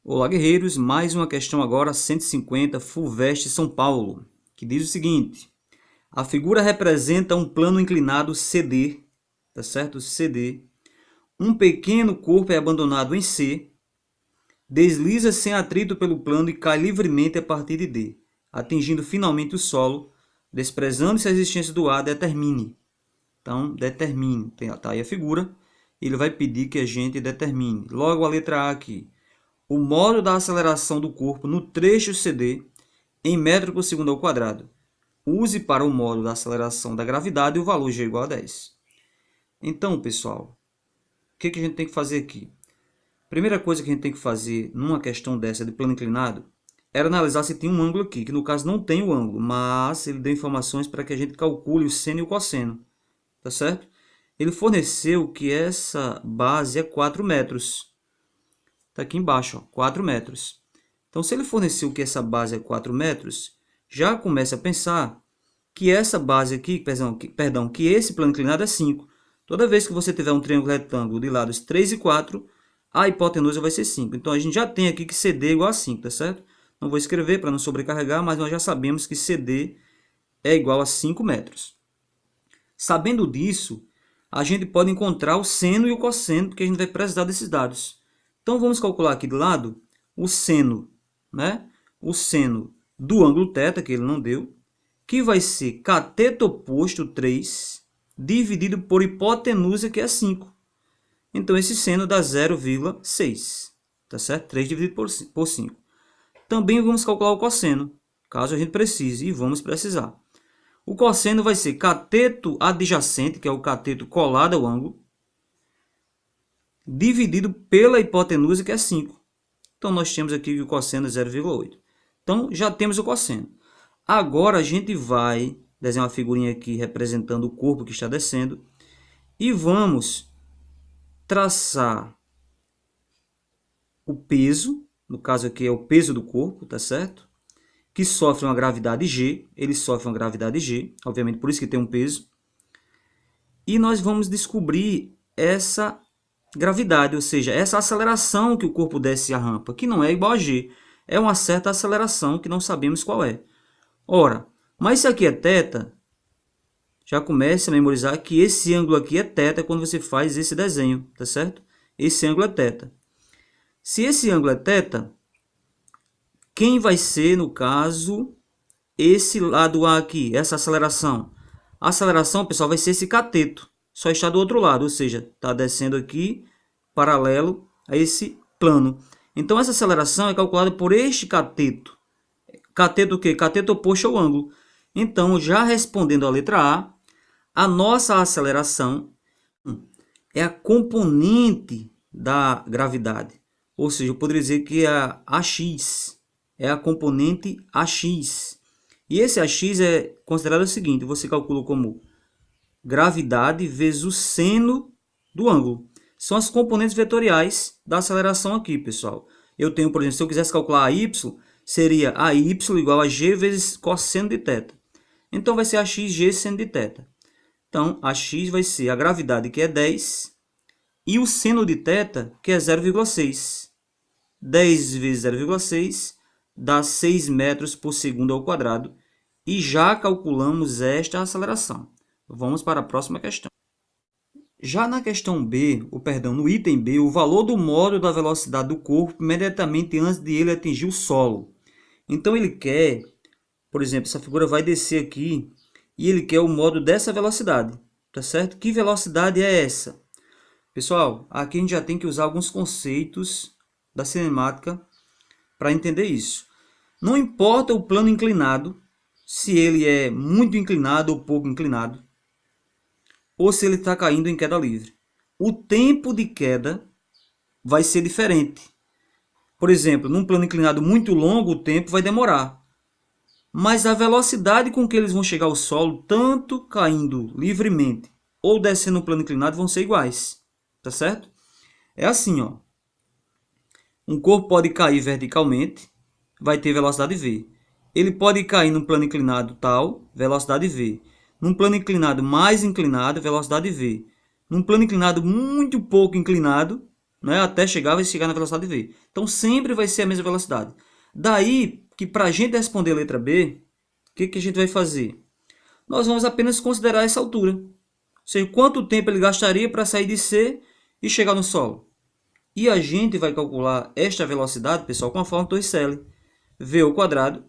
Olá, guerreiros! Mais uma questão agora, 150, FUVEST São Paulo, que diz o seguinte: a figura representa um plano inclinado CD, tá certo? CD. Um pequeno corpo é abandonado em C, desliza sem atrito pelo plano e cai livremente a partir de D, atingindo finalmente o solo, desprezando-se a existência do A, determine. Então, determine. Tá aí a figura. Ele vai pedir que a gente determine. Logo a letra A aqui. O modo da aceleração do corpo no trecho CD em metro por segundo ao quadrado. Use para o modo da aceleração da gravidade o valor G igual a 10. Então, pessoal, o que a gente tem que fazer aqui? Primeira coisa que a gente tem que fazer numa questão dessa de plano inclinado era analisar se tem um ângulo aqui, que no caso não tem o ângulo, mas ele deu informações para que a gente calcule o seno e o cosseno, tá certo? Ele forneceu que essa base é 4 metros. Está aqui embaixo, ó, 4 metros. Então, se ele forneceu que essa base é 4 metros, já começa a pensar que essa base aqui, que esse plano inclinado é 5. Toda vez que você tiver um triângulo retângulo de lados 3 e 4, a hipotenusa vai ser 5. Então, a gente já tem aqui que CD é igual a 5, tá certo? Não vou escrever para não sobrecarregar, mas nós já sabemos que CD é igual a 5 metros. Sabendo disso, a gente pode encontrar o seno e o cosseno, porque a gente vai precisar desses dados. Então, vamos calcular aqui de lado o seno, né? O seno do ângulo θ, que ele não deu, que vai ser cateto oposto 3, dividido por hipotenusa, que é 5. Então, esse seno dá 0,6, tá certo? 3 dividido por 5. Também vamos calcular o cosseno, caso a gente precise, e vamos precisar. O cosseno vai ser cateto adjacente, que é o cateto colado ao ângulo, dividido pela hipotenusa, que é 5. Então, nós temos aqui que o cosseno é 0,8. Então, já temos o cosseno. Agora, a gente vai desenhar uma figurinha aqui representando o corpo que está descendo. E vamos traçar o peso. No caso aqui é o peso do corpo, tá certo? Que sofre uma gravidade G. Ele sofre uma gravidade G. Obviamente, por isso que tem um peso. E nós vamos descobrir essa gravidade, ou seja, essa aceleração que o corpo desce a rampa, que não é igual a G. É uma certa aceleração que não sabemos qual é. Ora, mas isso aqui é θ, já comece a memorizar que esse ângulo aqui é θ quando você faz esse desenho, tá certo? Esse ângulo é θ. Se esse ângulo é θ, quem vai ser, no caso, esse lado A aqui, essa aceleração? A aceleração, pessoal, vai ser esse cateto, só está do outro lado, ou seja, está descendo aqui, paralelo a esse plano. Então, essa aceleração é calculada por este cateto. Cateto o quê? Cateto oposto ao ângulo. Então, já respondendo a letra A nossa aceleração é a componente da gravidade. Ou seja, eu poderia dizer que a AX é a componente AX. E esse AX é considerado o seguinte, você calcula como gravidade vezes o seno do ângulo. São as componentes vetoriais da aceleração aqui, pessoal. Eu tenho, por exemplo, se eu quisesse calcular a y, seria a y igual a g vezes cosseno de θ. Então, vai ser a xg seno de θ. Então, a x vai ser a gravidade, que é 10, e o seno de θ, que é 0,6. 10 vezes 0,6 dá 6 metros por segundo ao quadrado. E já calculamos esta aceleração. Vamos para a próxima questão. Já na questão B, no item B, o valor do módulo da velocidade do corpo imediatamente antes de ele atingir o solo. Então, ele quer, por exemplo, essa figura vai descer aqui e ele quer o módulo dessa velocidade, tá certo? Que velocidade é essa? Pessoal, aqui a gente já tem que usar alguns conceitos da cinemática para entender isso. Não importa o plano inclinado, se ele é muito inclinado ou pouco inclinado, ou se ele está caindo em queda livre. O tempo de queda vai ser diferente. Por exemplo, num plano inclinado muito longo, o tempo vai demorar. Mas a velocidade com que eles vão chegar ao solo, tanto caindo livremente ou descendo no plano inclinado, vão ser iguais. Tá certo? É assim, ó. Um corpo pode cair verticalmente, vai ter velocidade v. Ele pode cair num plano inclinado tal, velocidade v. Num plano inclinado mais inclinado, velocidade v. Num plano inclinado muito pouco inclinado, né, até chegar, vai chegar na velocidade v. Então, sempre vai ser a mesma velocidade. Daí que para a gente responder a letra B, o que a gente vai fazer? Nós vamos apenas considerar essa altura. Ou seja, quanto tempo ele gastaria para sair de C e chegar no solo. E a gente vai calcular esta velocidade, pessoal, com a fórmula Torricelli. V ao quadrado,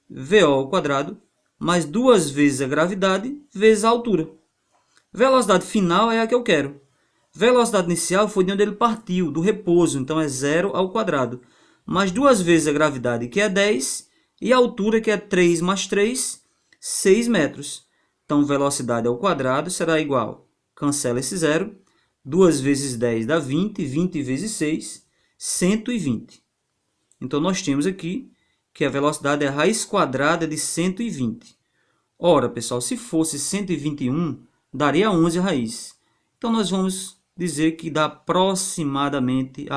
VO ao quadrado, mais 2 vezes a gravidade, vezes a altura. Velocidade final é a que eu quero. Velocidade inicial foi de onde ele partiu, do repouso, então é 0 ao quadrado. Mais 2 vezes a gravidade, que é 10, e a altura, que é 3 mais 3, 6 metros. Então, velocidade ao quadrado será igual, cancela esse 0, 2 vezes 10 dá 20, 20 vezes 6, 120. Então, nós temos aqui que a velocidade é a raiz quadrada de 120. Ora, pessoal, se fosse 121, daria 11 a raiz. Então, nós vamos dizer que dá aproximadamente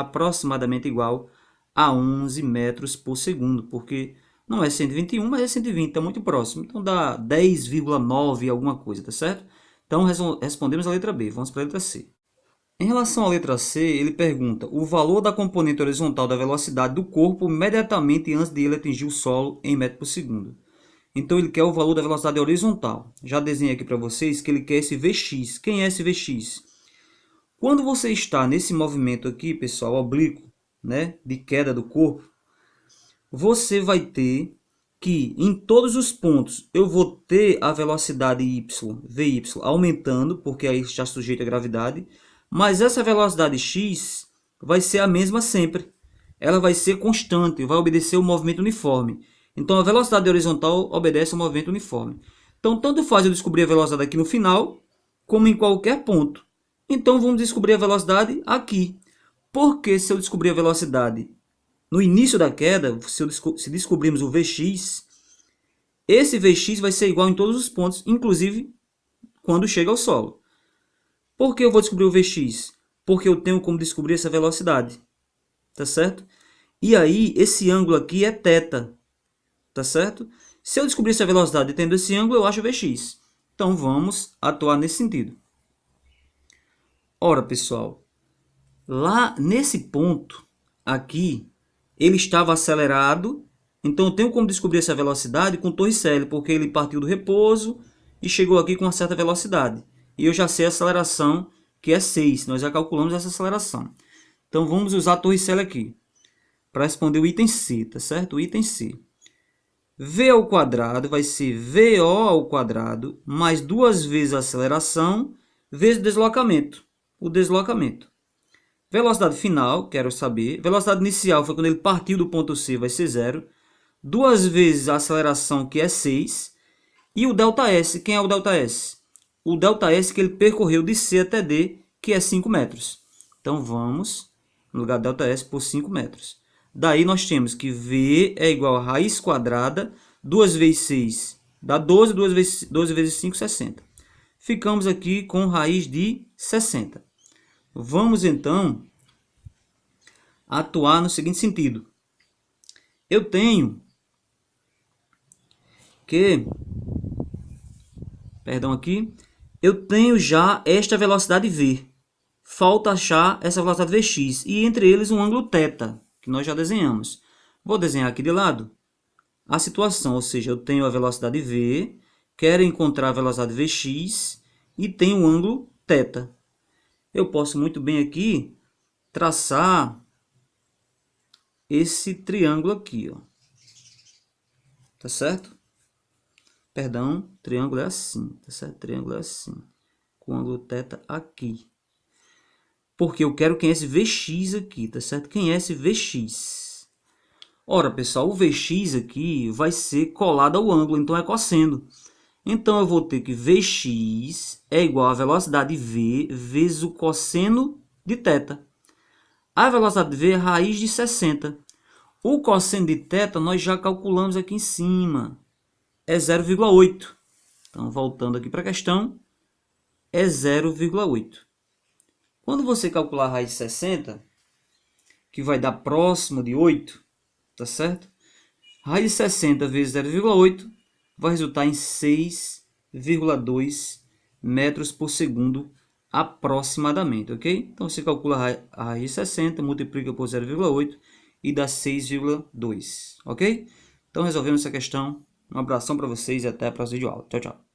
igual a 11 metros por segundo, porque não é 121, mas é 120, está muito próximo. Então, dá 10,9 alguma coisa, tá certo? Então, respondemos a letra B. Vamos para a letra C. Em relação à letra C, ele pergunta o valor da componente horizontal da velocidade do corpo imediatamente antes de ele atingir o solo em metros por segundo. Então, ele quer o valor da velocidade horizontal. Já desenhei aqui para vocês que ele quer esse Vx. Quem é esse Vx? Quando você está nesse movimento aqui, pessoal, oblíquo, né, de queda do corpo, você vai ter que, em todos os pontos, eu vou ter a velocidade y, Vy, aumentando, porque aí está sujeito à gravidade, mas essa velocidade x vai ser a mesma sempre. Ela vai ser constante, vai obedecer o movimento uniforme. Então, a velocidade horizontal obedece ao movimento uniforme. Então, tanto faz eu descobrir a velocidade aqui no final, como em qualquer ponto. Então, vamos descobrir a velocidade aqui. Porque se eu descobrir a velocidade no início da queda, se descobrirmos o Vx, esse Vx vai ser igual em todos os pontos, inclusive quando chega ao solo. Por que eu vou descobrir o Vx? Porque eu tenho como descobrir essa velocidade. Tá certo? E aí, esse ângulo aqui é θ. Tá certo? Se eu descobrir essa velocidade tendo esse ângulo, eu acho o Vx. Então, vamos atuar nesse sentido. Ora, pessoal, lá nesse ponto aqui, ele estava acelerado. Então, eu tenho como descobrir essa velocidade com Torricelli, porque ele partiu do repouso e chegou aqui com uma certa velocidade. E eu já sei a aceleração, que é 6. Nós já calculamos essa aceleração. Então, vamos usar a Torricelli aqui para responder o item C, tá certo? O item C. V ao quadrado vai ser VO ao quadrado mais 2 vezes a aceleração vezes o deslocamento. O deslocamento. Velocidade final, quero saber. Velocidade inicial foi quando ele partiu do ponto C, vai ser 0. 2 vezes a aceleração, que é 6. E o ΔS, quem é o ΔS? O ΔS que ele percorreu de C até D, que é 5 metros. Então, vamos, no lugar de ΔS, por 5 metros. Daí, nós temos que V é igual a raiz quadrada, 2 vezes 6 dá 12, 12 vezes 5, 60. Ficamos aqui com raiz de 60. Vamos, então, atuar no seguinte sentido. Eu tenho que... Perdão aqui. Eu tenho já esta velocidade V. Falta achar essa velocidade Vx. E entre eles um ângulo θ, que nós já desenhamos. Vou desenhar aqui de lado a situação. Ou seja, eu tenho a velocidade V, quero encontrar a velocidade Vx e tenho um ângulo θ. Eu posso muito bem aqui traçar esse triângulo aqui, ó. Tá certo? Perdão, triângulo é assim, tá certo? Triângulo é assim, com o ângulo θ aqui. Porque eu quero quem é esse Vx aqui, tá certo? Quem é esse Vx? Ora, pessoal, o Vx aqui vai ser colado ao ângulo, então é cosseno. Então, eu vou ter que Vx é igual a velocidade V vezes o cosseno de θ. A velocidade V é raiz de 60. O cosseno de θ nós já calculamos aqui em cima. É 0,8. Então, voltando aqui para a questão, é 0,8. Quando você calcular a raiz de 60, que vai dar próximo de 8, tá certo? Raiz de 60 vezes 0,8 vai resultar em 6 6,2 metros por segundo aproximadamente, ok? Então você calcula a raiz de 60, multiplica por 0,8 e dá 6,2, ok? Então resolvemos essa questão. Um abração para vocês e até a próxima videoaula. Tchau, tchau.